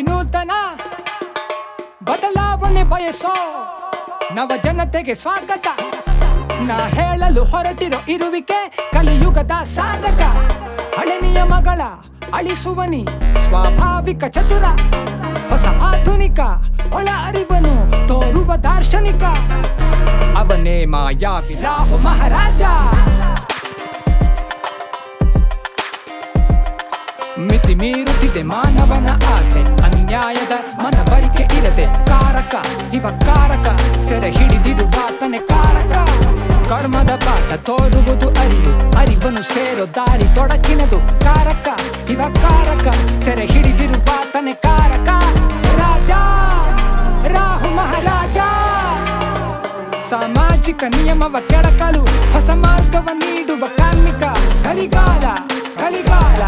ವಿನೂತನ ಬದಲಾವಣೆ ಬಯಸೋ ನವ ಜನತೆಗೆ ಸ್ವಾಗತ. ನಾ ಹೇಳಲು ಹೊರಟಿರೋ ಇರುವಿಕೆ ಕಲಿಯುಗದ ಸಾಧಕ. ಹಳೆ ನಿಯಮಗಳ ಅಳಿಸುವನಿ ಸ್ವಾಭಾವಿಕ ಚತುರ. ಹೊಸ ಆಧುನಿಕ ಒಳ ಅರಿವನು ತೋರುವ ದಾರ್ಶನಿಕ. ಅವನೇ ಮಾಯಾವಿ ರಾಹು ಮಹಾರಾಜ. ಮಿತಿ ಮೀರುತ್ತಿದೆ ಮಾನವನ ಆಸೆ, ಅನ್ಯಾಯದ ಮನವರಿಕೆ ಇರದೆ ಕಾರಕ. ಇವ ಕಾರಕ ಸೆರೆ ಹಿಡಿದಿರುವಾತನೆ ಕಾರಕ. ಕರ್ಮದ ಪಾಠ ತೋರುವುದು ಅರಿವು, ಅರಿವನ್ನು ಸೇರೋ ದಾರಿ ತೊಡಕಿನದು ಕಾರಕ. ಇವ ಕಾರಕ ಸೆರೆ ಹಿಡಿದಿರುವಾತನೆ ಕಾರಕ. ರಾಜ ರಾಹು ಮಹಾರಾಜ. ಸಾಮಾಜಿಕ ನಿಯಮವ ಕೆಳಕಲು ಹೊಸ ಮಾರ್ಗವ ನೀಡುವ ಕಾರ್ಮಿಕ. ಕಲಿಗಾಲ ಕಲಿಗಾಲ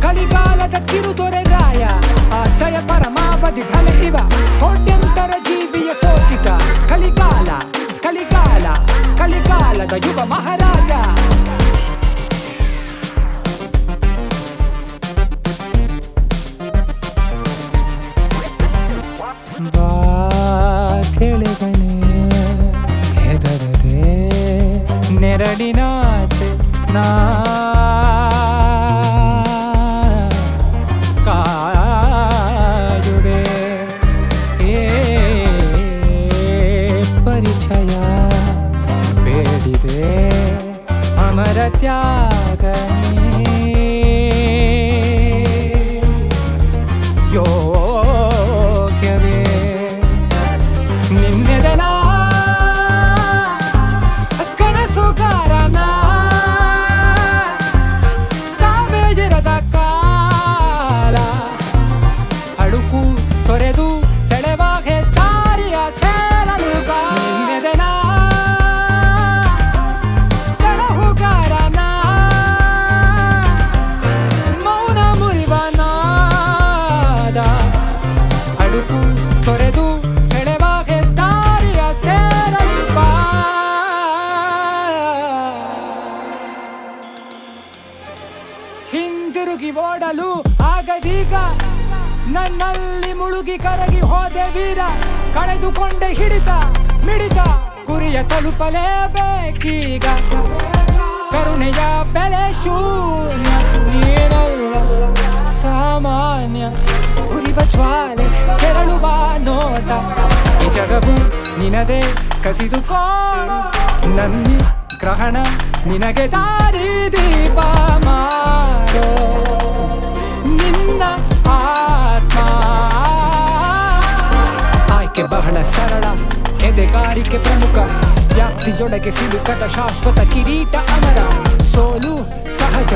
ಕಲಿಗಾಲದ ಕಿರುದೊರೆ ರಾಯ. ಆಶಯ ಪರಮಾವಧಿ ಭಲೆ ಇವ ಕೋಟ್ಯಂತರ ಜೀವಿಯ ಸೋಚಿಕ. ಕಲಿಗಾಲ ಕಲಿಗಾಲ ಕಲಿಗಾಲದ ಯುವ ಮಹಾರಾಜ. ಬಾ ಕೆಳಗನೆ ಹೆದರದೆ ನೆರಳಿನಾಚೆ ನಾ ಕಾಯುವೆ. ಪರಿಚಯ ಬೇಡಿದೆ ಅಮರ ತ್ಯಾಗನೇ ಯೋಗ್ಯವೇ. ನಿನ್ನೆದನ ಕನಸುಗಾರನ ಸಾವೇಜಿರದ ಕಾಲ. ಅಡುಕು ತೊರೆದು ಸೆಳೆವಾಗೆ ದಾರಿಯ ಸೇರಲು ಬಾ. ನಿನ್ನೆದನ ಸೆಳಹುಗಾರನ ಮೌನ ಮುರಿವನಾದ. ಅಡುಕು ತೊರೆದು ಸೆಳೆವಾಗೆ ದಾರಿಯ ಸೇರಲು ಬಾ. ಹಿಂದಿರುಗಿ ಓಡಲು ಆಗದೀಗ, ನನ್ನಲ್ಲಿ ಮುಳುಗಿ ಕರಗಿ ಹೋದೆ ವೀರ. ಕಳೆದುಕೊಂಡೆ ಹಿಡಿತ ಮಿಡಿತ, ಗುರಿಯ ತಲುಪಲೇಬೇಕೀಗ. ಕರುಣೆಯ ಬೆಲೆ ಶೂನ್ಯ, ನೀನಲ್ಲ ಸಾಮಾನ್ಯ. ಉರಿವ ಜ್ವಾಲೆ ಕೆರಳುವ ನೋಟ, ಈ ಜಗವು ನಿನದೇ ಕಸಿದುಕೋ. ನನ್ನಿ ಗ್ರಹಣ ನಿನಗೆ ದಾರಿ ದೀಪ ಮಾಡೋ ನಿನ್ನ ಆತ್ಮ. ಆಯ್ಕೆ ಬಹಳ ಸರಳ, ಎದೆಗಾರಿಕೆ ಪ್ರಮುಖ. ವ್ಯಾಪ್ತಿಯೊಳಗೆ ಸಿಲುಕದ ಶಾಶ್ವತ ಕಿರೀಟ ಅಮರ. ಸೋಲು ಸಹಜ,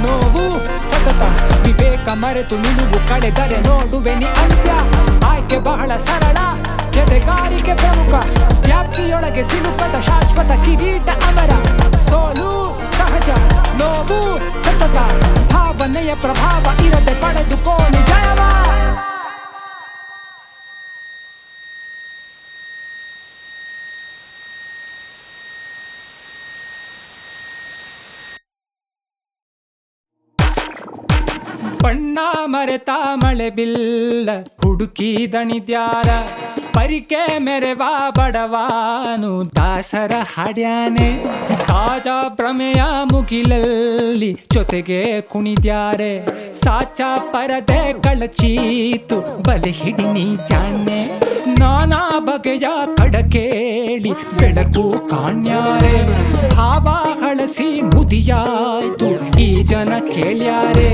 ನೋವು ಸತತ. ವಿವೇಕ ಮರೆತು ನಿಲುವು ಕಳೆದರೆ ನೋಡುವೆ ನಿ ಅಂತ್ಯ. ಆಯ್ಕೆ ಬಹಳ ಸರಳ, ಎದೆಗಾರಿಕೆ ಪ್ರಮುಖ. ವ್ಯಾಪ್ತಿಯೊಳಗೆ ಸಿಲುಕದ ಶಾಶ್ವತ ಕಿರೀಟ ಅಮರ. ಸೋಲು ಸಹಜ, ನೋವು ಸತತ. ಭಾವನೆಯ ಪ್ರಭಾವ ಇರದೆ ಪಡೆದುಕೋ ನಿಜವ. ಬಣ್ಣ ಮರೆತ ಮಳೆ ಬಿಲ್ಲ ಹುಡುಕಿ ದಣಿದ್ಯಾರ. ಪರಿಕೆ ಮೆರೆವ ಬಡವಾನು ದಾಸರ ಹಾಡ್ಯಾನೆ. ತಾಜಾ ಭ್ರಮೆಯ ಮುಗಿಲಲ್ಲಿ ಜೊತೆಗೆ ಕುಣಿದ್ಯಾರೆ. ಸಾಚ ಪರದೆ ಕಳಚೀತು ಬಲೆ ಹಿಡಿ ನೀ ಜಾಣೆ. ನಾನಾ ಬಗೆಯ ಕಡಕೇಳಿ ಬೆಳಕು ಕಾಣ್ಯಾರೆ. ಭಾವ ಹಳಸಿ ಮುದಿಯಾಯ್ತು ಈ ಜನ ಕೇಳ್ಯಾರೆ.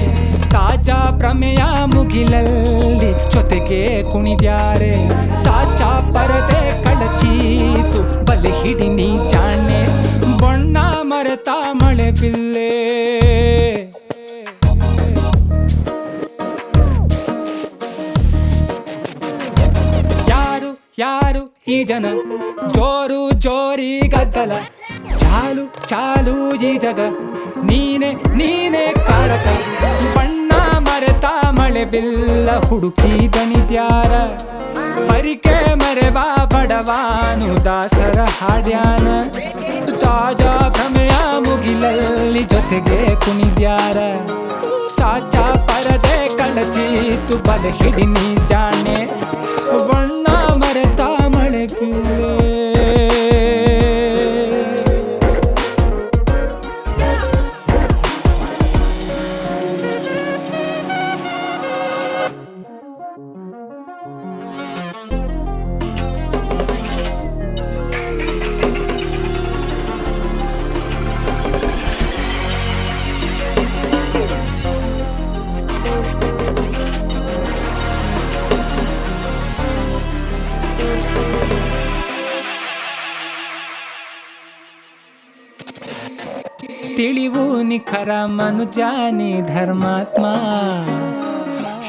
ತಾಜಾ ಭ್ರಮೆಯ ಮುಗಿಲಲ್ಲಿ ಜೊತೆಗೆ ಕುಣಿದ್ಯಾರೆ. ಸಾಚ ಪರದೆ ಕಳಚೀತು ಬಲೆ ಹಿಡಿ ನೀ ಜಾಣೆ. ಬಣ್ಣ ಮರೆತ ಮಳೆ ಬಿಲ್ಲೆ. ಯಾರು ಯಾರು ಈ ಜನ, ಜೋರು ಜೋರಿ ಗದ್ದಲ. ಚಾಲು ಚಾಲು ಈ ಜಗ, ನೀನೆ ನೀನೆ ಕಾರಕ. ಬಣ್ಣ ಮರೆತ ಮಳೆ ಬಿಲ್ಲ ಹುಡುಕಿ ದಣಿದ್ಯಾರ. ಪರಿಕೆ ಮರೆವ ಬಡವಾನು ದಾಸರ ಹಾಡ್ಯಾನ. ತಾಜಾ ಭ್ರಮೆಯ ಮುಗಿಲಲ್ಲಿ ಜೊತೆಗೆ ಕುಣಿದ್ಯಾರ. ಸಾಚಾ ಪರದೆ ಕಳಚೀತು ಬಲೆ ಹಿಡಿ ನೀ ಜಾಣೆ ಬಣ್ಣ ಮರೆತ ಮಳೆ ಬೀಳೆ ತಿಳಿವು ನಿಖರ ಮನುಜಾನಿ ಧರ್ಮಾತ್ಮ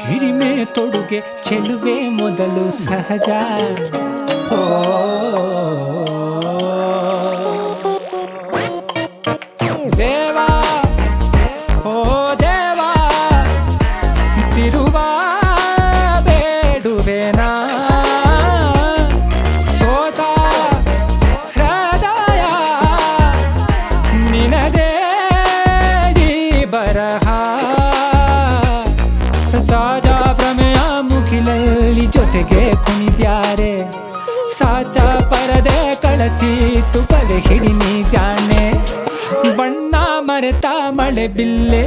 ಹಿರಿಮೆ ತೊಡುಗೆ ಚೆಲುವೆ ಮೊದಲು ಸಹಜ ಓ ದೇವಾ ಓ ದೇವಾ ತಿರುವ ಬೇಡುವೆನಾ ಸೋತ ಹೃದಯ ನಿನದೇ ಬರಹ ತಾಜಾ ಪ್ರಮೇಯ ಮುಗಿಲಲ್ಲಿ ಜೊತೆಗೆ ಕುಣಿದ್ಯಾರೆ ಸಾಚಾ ಪರದೆ ಕಳಚೀತು ಬಲೆ ಹಿಡಿ ನೀ ಜಾಣೆ ಬಣ್ಣ ಮರೆತ ಮಳೆ ಬಿಲ್ಲೆ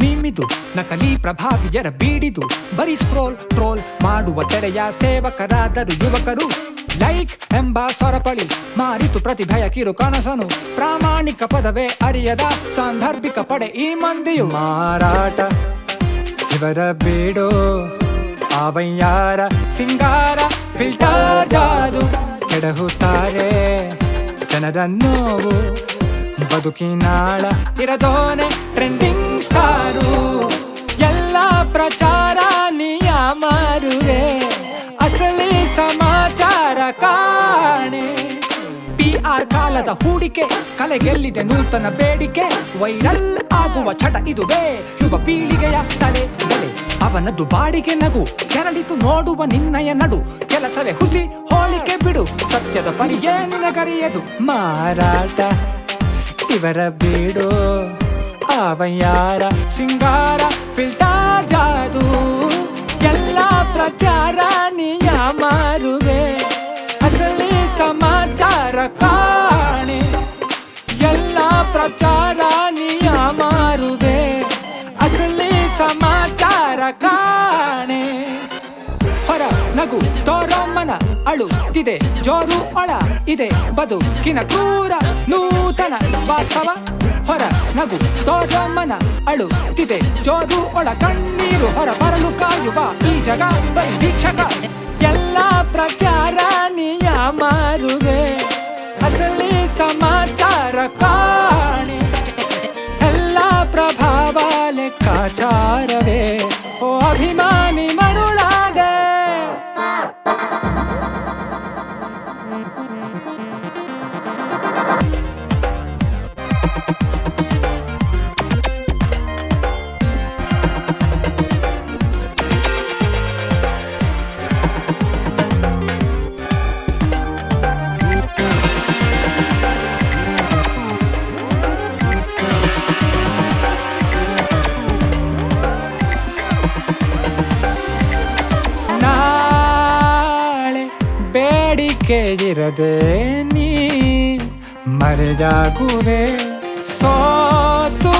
ಮೀಮಿದು ನಕಲಿ ಪ್ರಭಾವಿಯರ ಬೀಡಿದು ಬರೀ ಸ್ಕ್ರೋಲ್ ಟ್ರೋಲ್ ಮಾಡುವ ತೆರೆಯ ಸೇವಕರಾದರು ಯುವಕರು ಲೈಕ್ ಎಂಬ ಸೊರಪಳಿ ಮಾರಿತು ಪ್ರತಿಭೆಯ ಕಿರು ಕನಸನು ಪ್ರಾಮಾಣಿಕ ಪದವೇ ಅರಿಯದ ಸಾಂದರ್ಭಿಕ ಪಡೆ ಈ ಮಂದಿಯು ಮಾರಾಟ ಇವರ ಬೇಡೋ ಆವಯ್ಯಾರ ಸಿಂಗಾರ ಫಿಲ್ಟರ್ ಜಾದು ಕೆಡಹುತ್ತಾರೆ ಜನರ ನೋವು ಬದುಕಿನಾಳ ಇರದೋನೆ ಟ್ರೆಂಡಿಂಗ್ ಸ್ಟಾರು ಎಲ್ಲ ಪ್ರಚಾರ ನಿಯಮರುವೆ ಅಸಲಿ ಸಮಾಚಾರ ಕಾಣೆ PR ಕಾಲದ ಹೂಡಿಕೆ ಕಲೆಗೆಲ್ಲಿದೆ ನೂತನ ಬೇಡಿಕೆ ವೈರಲ್ ಆಗುವ ಚಟ ಇದುವೇ ಯುವ ಪೀಳಿಗೆಯ ತಲೆ ಬೆಲೆ ಅವನದ್ದು ಬಾಡಿಗೆ ನಗು ಕೆರಳಿತು ನೋಡುವ ನಿನ್ನಯ ನಡು ಕೆಲಸವೇ ಹುಸಿ ಹೋಲಿಕೆ ಬಿಡು ಸತ್ಯದ ಪರಿಯೇ ನಿನಗರಿಯದು ಮಾರಾಟ ಇವರ ಬೇಡೋ ಆವಯ್ಯಾರ ಸಿಂಗಾರ ಫಿಲ್ಟರ್ ಜಾದು ಎಲ್ಲ ಪ್ರಚಾರ ನಿಯಮರುವೆ ಅಸಲಿ ಸಮಾಚಾರ ಕಾಣೆ ಎಲ್ಲ ಪ್ರಚಾರ ನಿಯಮರುವೆ ಅಸಲಿ ಸಮಾಚಾರ ಕಾಣೆ ಹೊರ ನಗು ತೋರಮ್ಮನ ಅಳುತ್ತಿದೆ ಜೋರು ಒಳ ಇದೆ ಬದುಕಿನ ಕ್ರೂರ ನೂತನ ವಾಸ್ತವ ಹೊರ ನಗು ತೋರಮ್ಮನ ಅಳುತ್ತಿದೆ ಜೋರು ಒಳ ಕಣ್ಣೀರು ಹೊರ ಬರಲು ಕಾಯುವ ಈ ಜಗ ಬರೀ ವೀಕ್ಷಕ ಎಲ್ಲ ಪ್ರಚಾರ ನಿಯಮರುವೆ ಅಸಲಿ ಸಮಾಚಾರ ಕಾಣೆ ಎಲ್ಲ ಪ್ರಭಾವ ಲೆಕ್ಕಾಚಾರವೇ ಓ ಅಭಿಮಾನಿ ಮರುಳಾದೆ ಬೇಡಿಕೆಯಿರದೆ ನೀ ಮರೆಯಾಗುವೆ ಸೋತು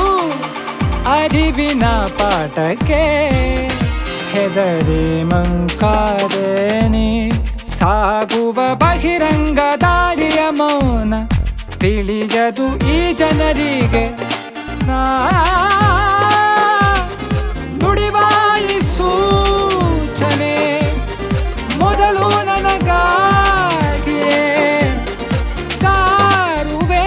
ಅರಿವಿನ ಪಾಠಕ್ಕೆ ಹೆದರಿ ಮಂಕಾದೆ ನೀ ಸಾಗುವ ಬಹಿರಂಗ ದಾರಿಯ ಮೌನ ತಿಳಿಯದು ಈ ಜನರಿಗೆ ನಾ ನುಡಿವ ಈ ಸೂಚನೆ ಮೊದಲು ನನಗಾಗಿಯೇ ಸಾರುವೆ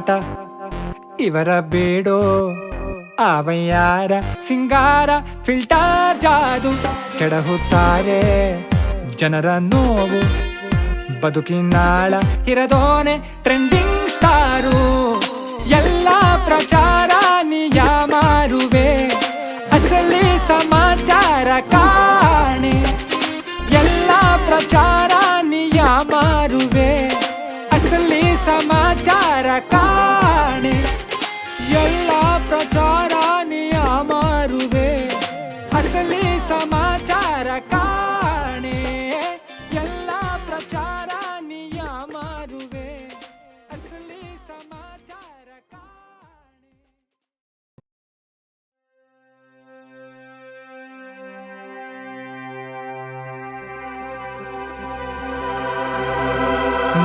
ಆಟ ಇವರ ಬೇಡೋ ಅವಯ್ಯಾರ ಸಿಂಗಾರ ಫಿಲ್ಟರ್ ಜಾದು ಕೆಡಹುತ್ತಾರೆ ಜನರ ನೋವು ಬದುಕಿನಾಳ ಇರದೋನೆ ಟ್ರೆಂಡಿಂಗ್ ಸ್ಟಾರು ಎಲ್ಲ ಪ್ರಚಾರ ನಿಯಮಾರುವೆ ಅಸಲಿ ಸಮಾಚಾರ ಕಾಣೆ ಎಲ್ಲ ಪ್ರಚಾರ ನಿಯಮಾರುವೆ ಅಸಲಿ ಸಮಾಚಾರ ಕಾಣೆ ಎಲ್ಲ ಪ್ರಚಾರ ನಿಯಮಾರುವೆ ಅಸಲಿ ಸಮಾಚಾರ ಕಾಣೆ ಎಲ್ಲ ಪ್ರಚಾರ ನಿಯಮಾರುವೆ ಅಸಲಿ ಸಮಾಚಾರ ಕಾಣೆ.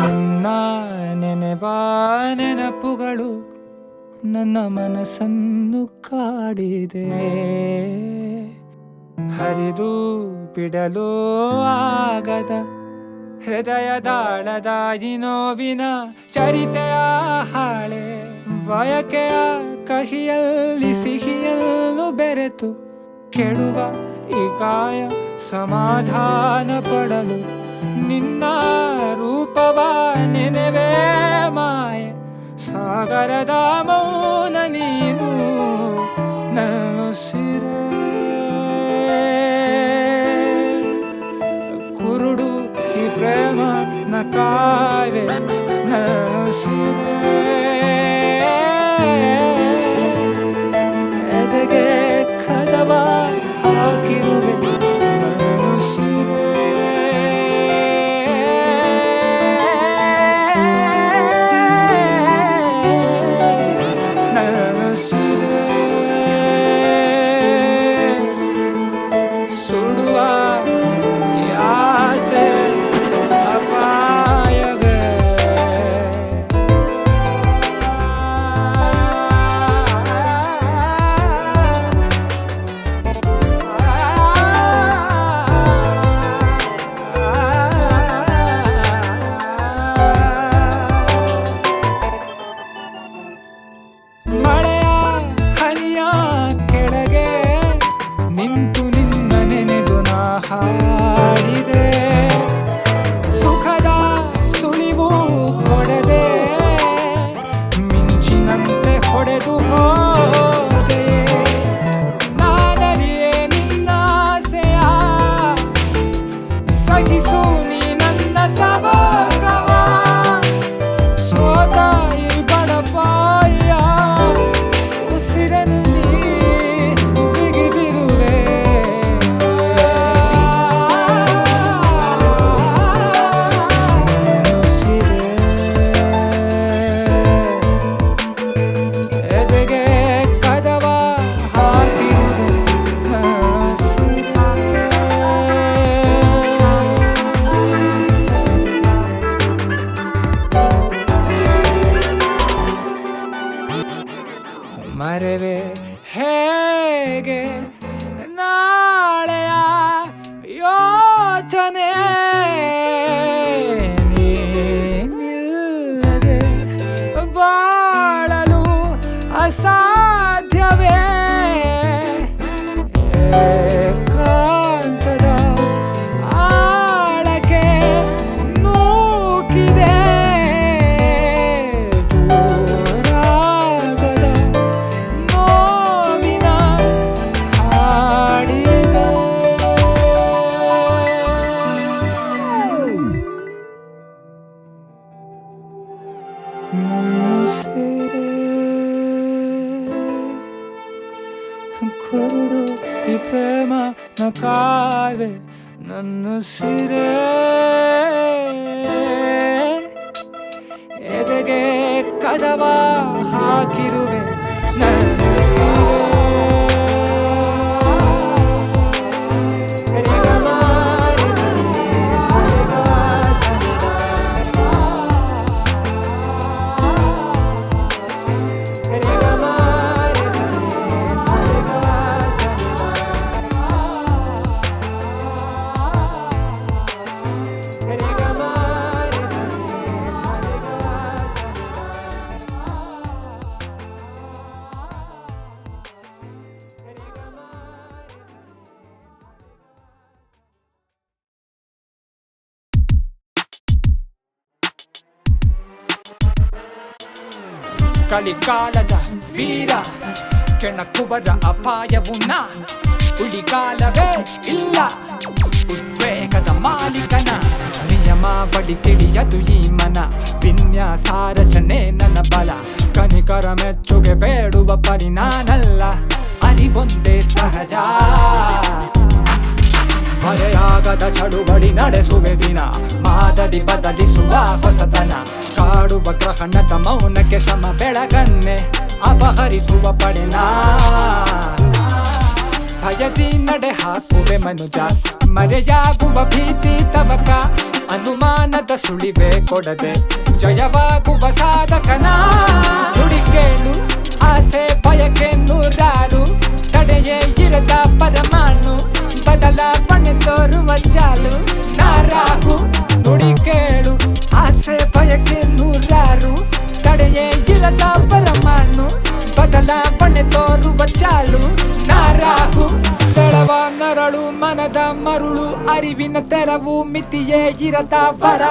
ನಿನ್ನ ನೆನೆವ ನೆನಪುಗಳು ನನ್ನ ಮನಸ್ಸನ್ನು ಕಾಡಿದೆ ಹರಿದು ಬಿಡಲು ಆಗದ ಹೃದಯದಾಳದ ಈ ನೋವಿನ ಚರಿತೆಯ ಹಾಳೆ ಬಯಕೆಯ ಕಹಿಯಲ್ಲಿ ಸಿಹಿಯನ್ನು ಬೆರೆತು ಕೆಡುವ ಈ ಗಾಯ ಸಮಾಧಾನ ಪಡಲು ನಿನ್ನ ರೂಪವ ನೆನೆವೇ ಮಾಯೆ ಸಾಗರದ ಮೌನ ನೀನು ನನುಸಿರೆ ಕುರುಡು ಈ ಪ್ರೇಮ ನ ಕಾವೆ ನನುಸಿರೆ ಎದೆಗೆ ಕದವ ಹಾಕಿರುವೆ ನನುಸಿರೆ ಸುಡುವ ಆಸೆ ಅಪಾಯವೇ ಮಳೆಯ ಹನಿಯ ಕೆಳಗೆ ನಿಂತು ನಿನ್ನ ನೆನೆದು ನಾ ಹಾಡಿದೆ ಸುಖದ ಸುಳಿವು ಕೊಡದೆ ಮಿಂಚಿನಂತೆ ಹೊಡೆದು ಹೋದೆ ನಾನರಿಯೇ ನಿನ್ನ ಆಸೆಯ ಸಗಿಸು ನೀ ನನ್ನ ತವಕವ ಸೋತ ಈ ಬಡಪಾಯ ಉಸಿರನ್ನು ನೀ ಬಿಗಿದಿರುವೆ ಉಸಿರೇ ಎದೆಗೆ ಕದವ ಹಾಕಿರುವೆ ಮರೆವೆ ಹೇಗೆ ನಾಳೆಯ ಯೋಚನೆ ನೀನಿಲ್ಲದೆ ಬಾಳಲು ಅಸಾಧ್ಯವೇ ಏಕಾಂತದ ಆಳಕ್ಕೆ ನೂಕಿದೆ ದೂರಾಗದ ನೋವಿನ ಹಾಡಿದೆ ನನ್ನುಸಿರೇ ಕುರುಡು ಈ ಪ್ರೇಮ ನ ಕಾವೆ ನನ್ನುಸಿರೇ ಎದೆಗೆ ಕದವ ಹಾಕಿರುವೆ ನನ್ನುಸಿರೇ ಕಲಿಕಾಲದ ವೀರ ಕೆಣಕುವರ ಅಪಾಯವುನ್ನ ಉಳಿಗಾಲವೇ ಇಲ್ಲ ಉದ್ವೇಗದ ಮಾಲೀಕನ ನಿಯಮಾವಳಿ ತಿಳಿಯದು ಈ ಮನ ವಿನ್ಯಾಸ ರಚನೆ ನನ್ನ ಬಲ ಕನಿಕರ ಮೆಚ್ಚುಗೆ ಬೇಡುವ ಪರಿ ನಾನಲ್ಲ ಅರಿವೊಂದೇ ಸಹಜ ಮರೆಯಾಗದ ಚಳುವಳಿ ನಡೆಸುವೆ ದಿನ ಮಾದರಿ ಬದಲಿಸುವ ಹೊಸತನ ಕಾಡುವ ಗ್ರಹಣದ ಮೌನಕ್ಕೆ ಸಮ ಬೆಳಗನ್ನೆ ಅಪಹರಿಸುವ ಪಡೆನ ಭಯದಿ ನಡೆ ಹಾಕುವೆ ಮನುಜ ಮರೆಯಾಗುವ ಭೀತಿ ತವಕ ಅನುಮಾನದ ಸುಳಿವೆ ಕೊಡದೆ ಜಯವಾಗುವ ಸಾಧಕನ ನುಡಿಕೇಳು ಆಸೆ ಬಯಕೆ ನೂರಾರು ತಡೆಯೇ ಇರದ ಪರಮಾಣು ಬದಲಾವಣೆ ತೋರುವ ಚಾಲು ನಾರಾಹು ನುಡಿಕೇಳು ಆಸೆ ಬಯಕೆ ನೂರಾರು ತಡೆಯೇ ಇರದ ಪರಮಾಣು ಬದಲಾವಣೆ ತೋರುವ ಚಾಲು ನಾರಾಹು ಸೆಳವ ನರಳು ಮನದ ಮರುಳು ಅರಿವಿನ ತೆರವು ಮಿತಿಯೇ ಇರದ ವರ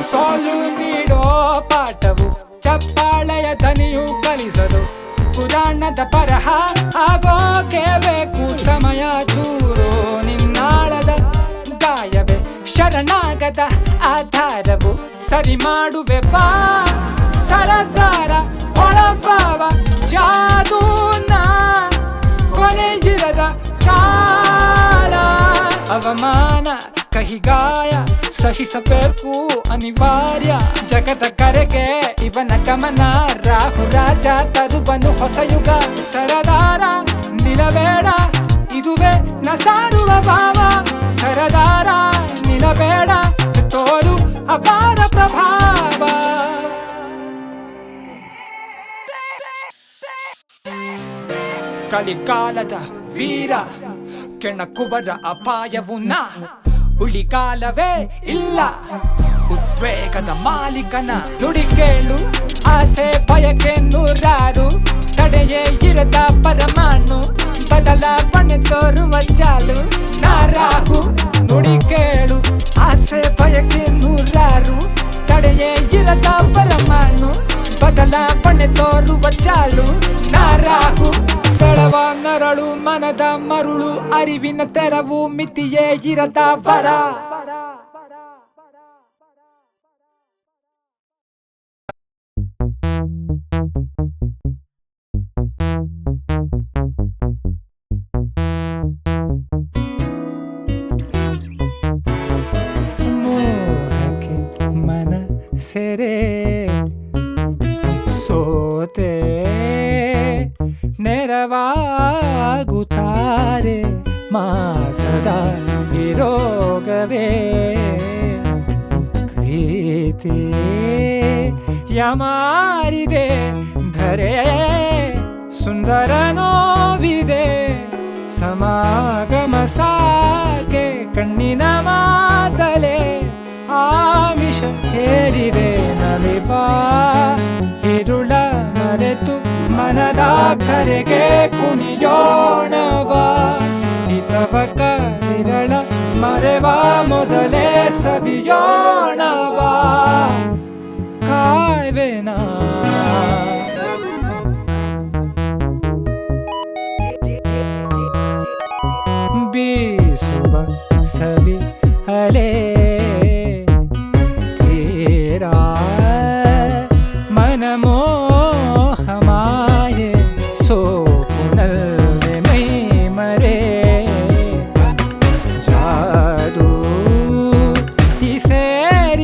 ಸೋಲು ನೀಡೋ ಪಾಠವು ಚಪ್ಪಾಳೆಯ ದನಿಯು ಕಲಿಸದು ಪುರಾಣದ ಬರಹ ಆಗೋಕೆ ಬೇಕು ಸಮಯ ಚೂರು ನಿನ್ನಾಳದ ಗಾಯವೇ ಶರಣಾಗದ ಆಧಾರವು ಸರಿ ಮಾಡುವೆ ಬಾ ಸರದಾರ ಒಳಭಾವ ಜಾದೂನ ಕೊನೆಗಿರದ ಕಾಲ ಅವಮಾನ ಕಹಿಗಾಯ ಸಹಿಸಬೇಕು ಅನಿವಾರ್ಯ ಜಗದ ಕರೆಗೆ ಇವನ ಗಮನ ರಾಹು ರಾಜ ತರುವನು ಹೊಸ ಯುಗ ಸರದಾರ ನಿಲಬೇಡ ಇದುವೇ ನ ಸಾರುವ ಭಾವ ಸರದಾರ ನಿಲಬೇಡ ತೋರು ಅಪಾರ ಪ್ರಭಾವ ಕಲಿಕಾಲದ ವೀರ ಕೆಣಕುವರ ಅಪಾಯವುನ್ನ ಉಳಿಗಾಲವೇ ಇಲ್ಲ ಉದ್ವೇಗದ ಮಾಲೀಕನ ನುಡಿಕೇಳು ಆಸೆ ಬಯಕೆ ನೂರಾರು ತಡೆಯೇ ಇರದ ಪರಮಾಣು ಬದಲಾವಣೆ ತೋರುವ ಚಾಲು ನಾರಾಹು ನುಡಿಕೇಳು ಆಸೆ ಬಯಕೆ ನೂರಾರು ತಡೆಯೇ ಇರದ ಪರಮಾಣು ಬದಲಾವಣೆ ತೋರುವ ಚಾಲು ನಾರಾಹು ಸೆಳವ ನರಳು ಮನದ ಮರುಳು ಅರಿವಿನ ತೆರವು ಮಿತಿಯೇ ಇರದ ವರ ಮೋಹಕ್ಕೆ ಮನ ಸೆರೆ ಸೋತೆ ನೆರವಾಗುತ್ತಾರೆ ಮಾಸದ ವಿರೋಗವೇ ಪ್ರೀತಿ ಯಮಾರಿದೆ ಧರೆ ಸುಂದರ ನೋವಿದೆ ಸಮಾಗಮ ಸಾಕೆ ಕಣ್ಣಿನ ಮಾತಲೆ ಆಮಿಷ ಹೇರಿದೆ ನಲಿಬಾ ಇರುಳ ಮರೆತು ಮನದ ಕರೆಗೆ ಕುಣಿಯೋಣವಾ ಹಿತವಕ ವಿರಳ ಮರೆವ ಮೊದಲೇ ಸವಿಯೋಣವಾ ಕಾಯ್ವೆನಾ ಬೀಸುವ ಸವಿ ಅಲೆ ತೀರಾ ಮನಮೋಹ ಮಾಯೆ ಸೋಪುನಲ್ಲೆ ಮೈ ಮರೆ ಜಾದು ಈ ಸೇರಿದೆ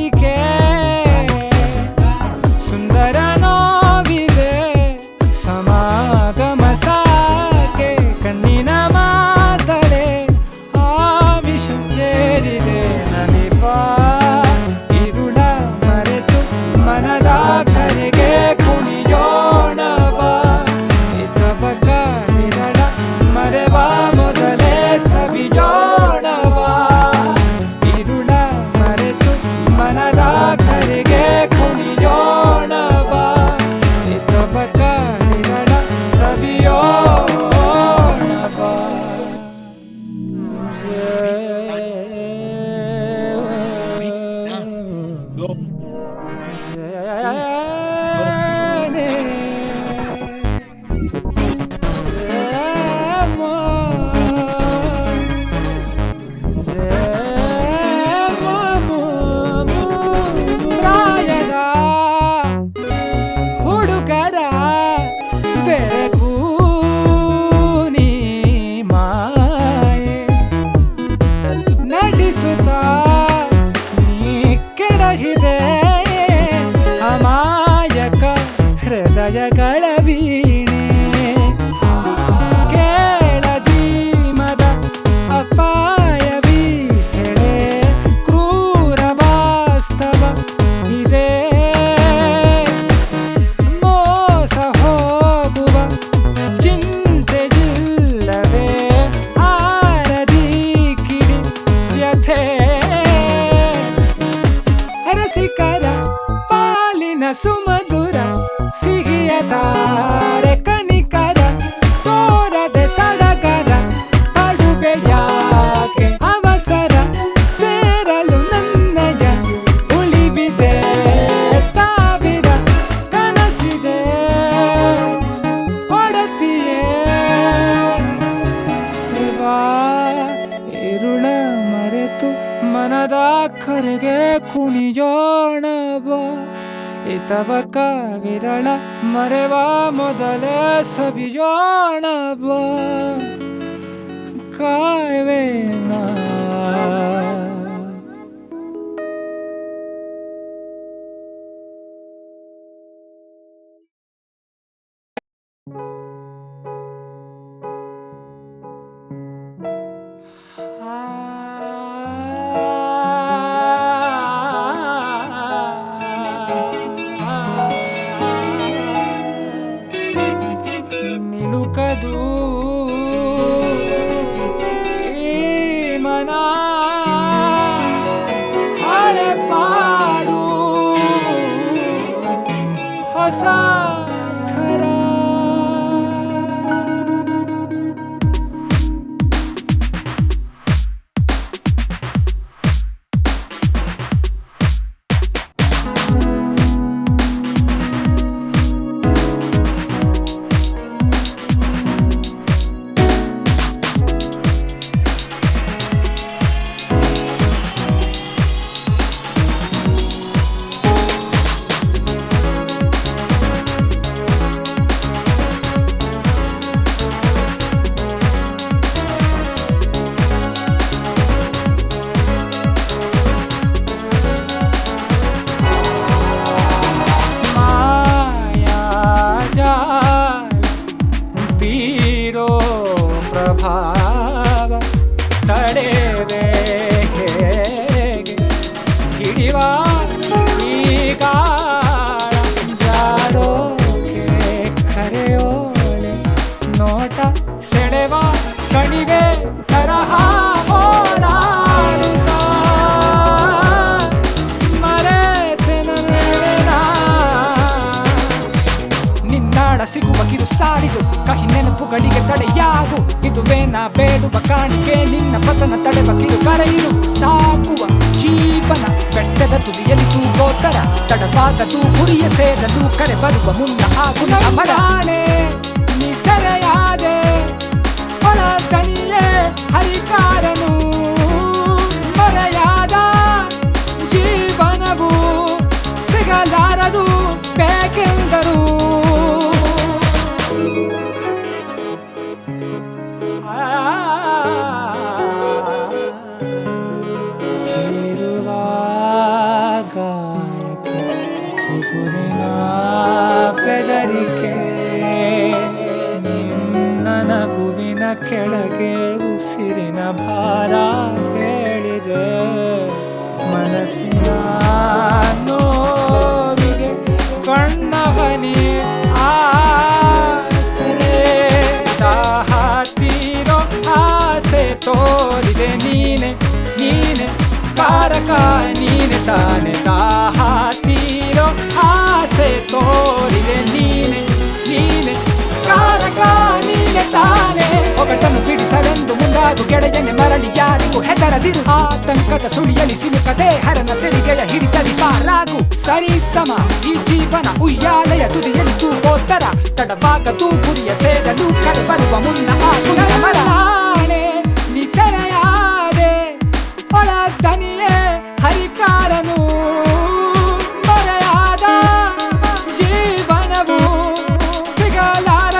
ಬೆರಗು ನೀ ಮಾಯೆ ನಟಿಸುತ್ತಾ ನೀ ಕೆಡಹಿದೆ ಅಮಾಯಕ ಹೃದಯಗಳ ವೀಣೆ ಕೇಳದಿ ಮದ ಅಪಾಯ ಬೀಸೆಳೆ ಕ್ರೂರ ವಾಸ್ತವ ಇದೆ ಮೋಸ ಹೋಗುವ ಚಿಂತೆಯಿಲ್ಲವೇ ಆರದಿ ಕಿಡಿ ವ್ಯಥೆ ರಸಿಕರ ಪಾಲಿನ ಸುಮಧುರ ಸಿಹಿಯ ತಾರೆ ಕಣಿಕರ ತೋರದೆ ಸಡಗರ ಅಡುಗೆ ಯಾಕೆ ಅವಸರ ಸೇರಲು ನನ್ನಯ ಉಳಿಬಿದೆ ಸಾವಿರ ಕನಸಿದೆ ಒಡತಿಯೇ ಬಾ ಇರುಳ ಮರೆತು ಮನದ ಕರೆಗೆ ಕುಣಿಯೋಣ ಬಾ ಇತವಕ ವಿರಳ ಮರೆವ ಮೊದಲೇ ಸವಿಯೋಣ ಬಾ ಕಾಯ್ವೇನಾ ನಿಲುಕದು ಈ ಮನ ಹಳೆ ಪಾಡು ಹೊಸ ಥರ ಬೀರೋ ಪ್ರಭಾವ ತಡೆವೆ ಹೇಗೆ ಹಿಡಿವ ಈಗ ಜಾರೋಕೆ ಕರೆಯೋಳೆ ನೋಟ ಸೆಳೆವ ಕಣಿವೆ ತರಹ ಓಡಾಡುತ್ತ ಮರೆತೆ ನನ್ನ ನಿನ್ನಾಡ ಸಿಗುವ ಕಿರು ಸಾಲಿದು ಕಹಿ ನೆನಪುಗಳಿಗೆ ತಡೆಯಾಗು ಇದುವೇ ನಾ ಬೇಡುವ ಕಾಣಿಕೆ ನಿನ್ನ ಪತನ ತಡೆವ ಕಿರು ಕರೆಯಿರು ಸಾಕುವ ಜೀವನ ಬೆಟ್ಟದ ತುದಿಯಲ್ಲಿ ತೂಗೋತರ ತಡವಾಗದು ಗುರಿಯ ಸೇರಲು ಕರೆ ಬರುವ ಮುನ್ನ ಆಗು ಅಮರಾಣೆ ನೀ ಸೆರೆಯಾದೆ ಒಳ ತನಿಯೇ ಹರಿಕಾರನು ಮರೆಯಾದ ಜೀವನವು ಸಿಗಲಾರದು ಬೇಕೆಂದರು ಉಗುರಿನ ಬೆದರಿಕೆ ನಿನ್ನ ನಗುವಿನ ಕೆಳಗೆ ಉಸಿರಿನ ಭಾರ ಹೇಳಿದೆ ಮನಸ್ಸಿನ ನೋವಿಗೆ ಕಣ್ಣ ಹನಿ ಆಸರೆ ದಾಹ ತೀರೋ ಆಸೆ ತೋರಿದೆ ನೀನೆ ನೀನೆ ಕಾರಕ ನೀನೆ ತಾನೆ ದಾಹ ತೀರೋ ಆಸೆ ತೋರಿದೆ ನೀನೆ ನೀನೆ ಕಾರಕ ನೀನೆ ತಾನೆ ಒಗಟನ್ನು ಬಿಡಿಸಲೆಂದು ಮುಂದಾಗು ಗೆಳೆಯನೆ ಮರಳಿ ಯಾರಿಗೂ ಹೆದರದಿರು ಆತಂಕದ ಸುಳಿಯಲಿ ಸಿಲುಕದೆ ಹರನ ತೆರಿಗೆಯ ಹಿಡಿತಲಿ ಪಾರಾಗು ಸರಿ ಸಮ ಈ ಜೀವನ ಉಯ್ಯಾಲೆಯ ತುದಿಯಲ್ಲಿ ತೂಗೋತ್ತರ ತಡವಾಗದು ಗುರಿಯ ಸೇರಲು ಕಡೆ ಬರುವ ಮುನ್ನ ಆಗು ಮರಳಾಣೆ ನೀ ಸೆರೆಯಾದೆ ಒಳ ದನಿಯೇ ಹರಿಕಾರನು ಮರೆಯಾದ ಜೀವನವು ಸಿಗಲಾರ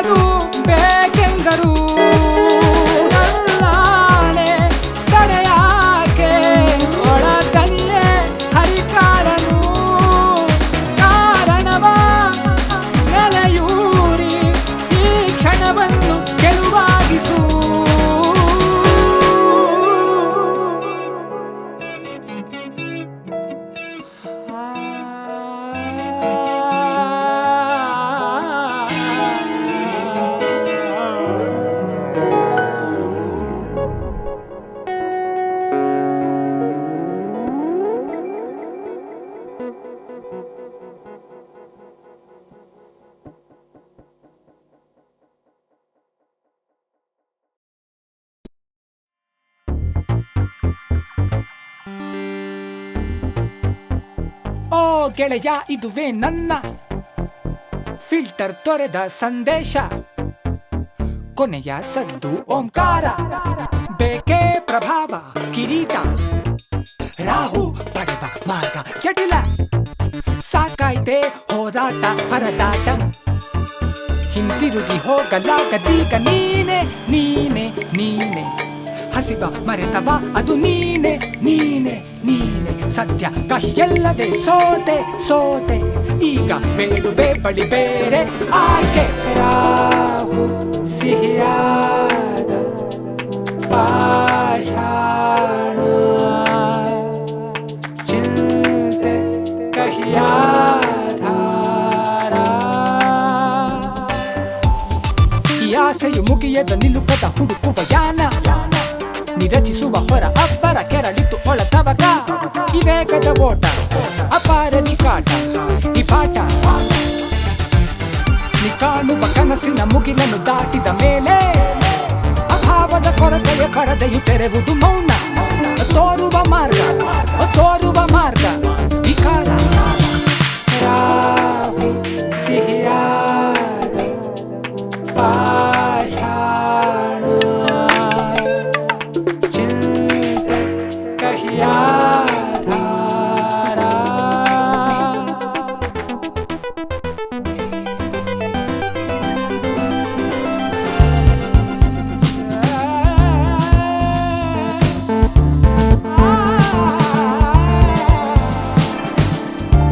ಗೆಳೆಯ ಇದುವೇ ನನ್ನ ಫಿಲ್ಟರ್ ತೊರೆದ ಸಂದೇಶ ಕೊನೆಯ ಸದ್ದು ಓಂಕಾರ ಬೇಕೇ ಪ್ರಭಾವ ಕಿರೀಟ ರಾಹು ಪಡೆದ ಮಾರ್ಗ ಜಟಿಲ ಸಾಕಾಯ್ತೆ ಹೋರಾಟ ಪರದಾಟ ಹಿಂದಿರುಗಿ ಹೋಗಲಾಗದೀಗ ನೀನೆ ನೀನೆ ನೀನೆ ಹಸಿವ ಮರೆತವ ಅದು ನೀನೆ ನೀನೆ ನೀನೆ ಸತ್ಯ ಕಹಿಯಲ್ಲವೇ ಸೋತೆ ಸೋತೆ ಈಗ ಬೇಡುವೆ ಬಳಿ ಬೇರೆ ಆಯ್ಕೆ ರಾಹು ಸಿಹಿಯಾದ ಪಾಷಾಣ ಚಿಂತೆ ಕಹಿಯಾಧಾರ ಈ ಆಸೆಯು ಮುಗಿಯದ ನಿಲುಕದ ಹುಡುಕುವ ಯಾನ ನಿರಚಿಸುವ ಹೊರ ಅಬ್ಬರ ಕೆರಳಿತು ಒಳತವಕ ಈ ವೇಗದ ಓಟ ಅಪಾರ ನಿಕಾಟ ಈ ಪಾಠ ನಿ ಕಾಣುವ ಕನಸಿನ ಮುಗಿಲನ್ನು ದಾಟಿದ ಮೇಲೆ ಅಭಾವದ ಕೊರತೆಯ ಪರದೆಯು ತೆರೆವುದು ಮೌನ ತೋರುವ ಮಾರ್ಗ ವಿಕಾರ ರಾಹು ಸಿಹಿಯಾದ ಪಾಷಾಣ ಚಿಂತೆ ಕಹಿಯಾಧಾರ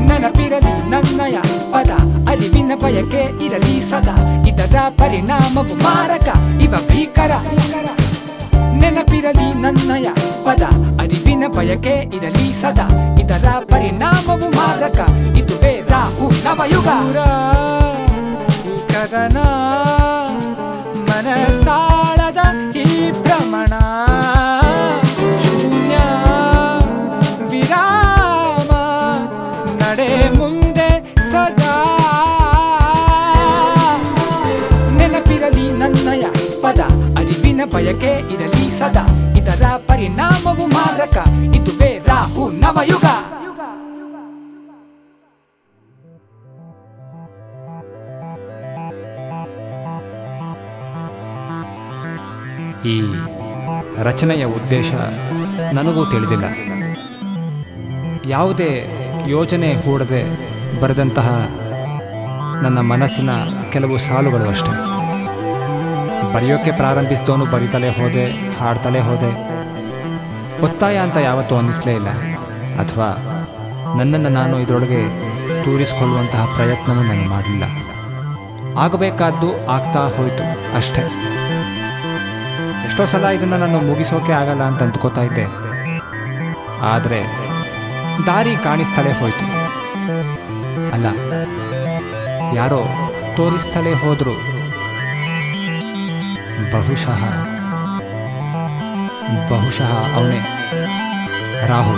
ನೆನಪಿರಲಿ ನನ್ನಯ ಪದ ಅರಿವಿನ ಬಯಕೆ ಇರಲಿ ಸದಾ ಇದರ ಪರಿಣಾಮವು ಮಾರಕ ಇವ ಭೀಕರ ನೆನಪಿರಲಿ ನನ್ನಯ ಪದ ಅರಿವಿನ ಬಯಕೆ ಇರಲಿ ಸದಾ ಇದರ ಪರಿಣಾಮವು ಮಾರಕ ಇದುವೇ ರಾಹು ನವಯುಗ ಈ ಕದನ ಮನಸಾಳದ ಈ ಭ್ರಮಣ ಶೂನ್ಯ ವಿರಾಮ ನಡೆ ಮುಂದೆ ಸದಾ ನೆನಪಿರಲಿ ನನ್ನಯ ಪದ ಅರಿವಿನ ಬಯಕೆ ಇರಲಿ ಸದಾ ಇದರ ಪರಿಣಾಮವು ಮಾರಕ ಇದುವೇ ರಾಹು ನವಯುಗ ಈ ರಚನೆಯ ಉದ್ದೇಶ ನನಗೂ ತಿಳಿದಿಲ್ಲ. ಯಾವುದೇ ಯೋಜನೆ ಹೂಡದೆ ಬರೆದಂತಹ ನನ್ನ ಮನಸ್ಸಿನ ಕೆಲವು ಸಾಲುಗಳು ಅಷ್ಟೆ. ಬರೆಯೋಕ್ಕೆ ಪ್ರಾರಂಭಿಸಿದವನು ಬರಿತಲೇ ಹೋದೆ, ಹಾಡ್ತಲೇ ಹೋದೆ. ಒತ್ತಾಯ ಅಂತ ಯಾವತ್ತೂ ಅನ್ನಿಸಲೇ ಇಲ್ಲ, ಅಥವಾ ನನ್ನನ್ನು ನಾನು ಇದರೊಳಗೆ ತೂರಿಸಿಕೊಳ್ಳುವಂತಹ ಪ್ರಯತ್ನವೂ ನಾನು ಮಾಡಲಿಲ್ಲ. ಆಗಬೇಕಾದ್ದು ಆಗ್ತಾ ಹೋಯಿತು ಅಷ್ಟೇ. ಎಷ್ಟೋ ಸಲ ಇದನ್ನು ನಾನು ಮುಗಿಸೋಕೆ ಆಗಲ್ಲ ಅಂತ ಅಂದ್ಕೋತಾ ಇದ್ದೆ, ಆದರೆ ದಾರಿ ಕಾಣಿಸ್ತಲೇ ಹೋಯಿತು. ಅಲ್ಲ, ಯಾರೋ ತೋರಿಸ್ತಲೇ ಹೋದರು. ಬಹುಶಃ ಅವನೇ ರಾಹು.